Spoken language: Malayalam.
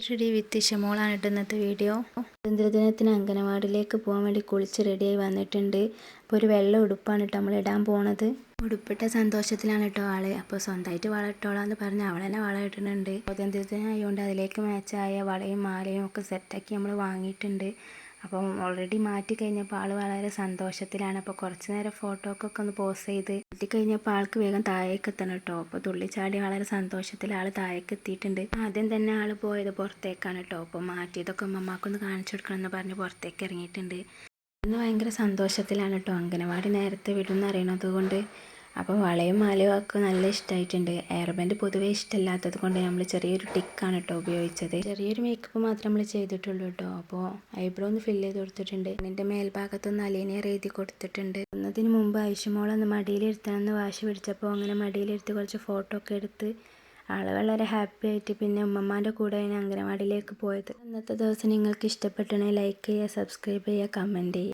റെഡി വിത്ത് ഷമോളാണ് കേട്ടോ ഇന്നത്തെ വീഡിയോ. സ്വാതന്ത്ര്യദിനത്തിന് അംഗനവാടിയിലേക്ക് പോകാൻ വേണ്ടി കുളിച്ച് റെഡിയായി വന്നിട്ടുണ്ട്. അപ്പോൾ ഒരു വെള്ള ഉടുപ്പാണ് കേട്ടോ നമ്മൾ ഇടാൻ പോണത്. ഉടുപ്പിട്ട സന്തോഷത്തിലാണ് കേട്ടോ ആള്. അപ്പോൾ സ്വന്തമായിട്ട് വള ഇട്ടോളാന്ന് പറഞ്ഞ് അവൾ തന്നെ വള ഇടുന്നുണ്ട്. സ്വാതന്ത്ര്യദിനം ആയതുകൊണ്ട് അതിലേക്ക് മാച്ചായ വളയും മാലയും ഒക്കെ സെറ്റാക്കി നമ്മൾ വാങ്ങിയിട്ടുണ്ട്. അപ്പം ഓൾറെഡി മാറ്റി കഴിഞ്ഞപ്പോൾ ആൾ വളരെ സന്തോഷത്തിലാണ്. അപ്പോൾ കുറച്ച് നേരം ഫോട്ടോക്കൊക്കെ ഒന്ന് പോസ് ചെയ്ത് മാറ്റി കഴിഞ്ഞപ്പോൾ ആൾക്ക് വേഗം താഴേക്ക് എത്തണം കേട്ടോ. അപ്പോൾ തുള്ളിച്ചാടി വളരെ സന്തോഷത്തിൽ ആൾ താഴേക്ക് എത്തിയിട്ടുണ്ട്. ആദ്യം തന്നെ ആൾ പോയത് പുറത്തേക്കാണ് കേട്ടോ. അപ്പോൾ മാറ്റിയതൊക്കെ അമ്മമാക്കൊന്ന് കാണിച്ചു കൊടുക്കണം എന്ന് പറഞ്ഞ് പുറത്തേക്ക് ഇറങ്ങിയിട്ടുണ്ട്. ഇന്ന് ഭയങ്കര സന്തോഷത്തിലാണ് കേട്ടോ. അംഗനവാടി നേരത്തെ വിടുമെന്ന് അറിയണത് കൊണ്ട്. അപ്പോൾ വളയും മാലയും ഒക്കെ നല്ല ഇഷ്ടമായിട്ടുണ്ട്. എയർ ബാൻഡ് പൊതുവേ ഇഷ്ടമല്ലാത്തത് കൊണ്ട് നമ്മൾ ചെറിയൊരു ടിക്കാണ് കേട്ടോ ഉപയോഗിച്ചത്. ചെറിയൊരു മേക്കപ്പ് മാത്രം നമ്മൾ ചെയ്തിട്ടുള്ളൂ കേട്ടോ. അപ്പോൾ ഐബ്രോ ഒന്ന് ഫില്ല് ചെയ്ത് കൊടുത്തിട്ടുണ്ട്. എൻ്റെ മേൽഭാഗത്തൊന്ന് അലീനിയർ എഴുതി കൊടുത്തിട്ടുണ്ട്. ഒന്നതിന് മുമ്പ് ഐഷുമോളൊന്ന് മടിയിലിരുത്തണമെന്ന് വാശി പിടിച്ചപ്പോൾ അങ്ങനെ മടിയിലിരുത്തി കുറച്ച് ഫോട്ടോ ഒക്കെ എടുത്ത് ആൾ വളരെ ഹാപ്പി ആയിട്ട് പിന്നെ ഉമ്മമ്മാൻ്റെ കൂടെയാണ് അംഗനവാടിയിലേക്ക് പോയത്. ഇന്നത്തെ ദിവസം നിങ്ങൾക്ക് ഇഷ്ടപ്പെട്ടുണ്ടെങ്കിൽ ലൈക്ക് ചെയ്യുക, സബ്സ്ക്രൈബ് ചെയ്യുക, കമൻറ്റ് ചെയ്യുക.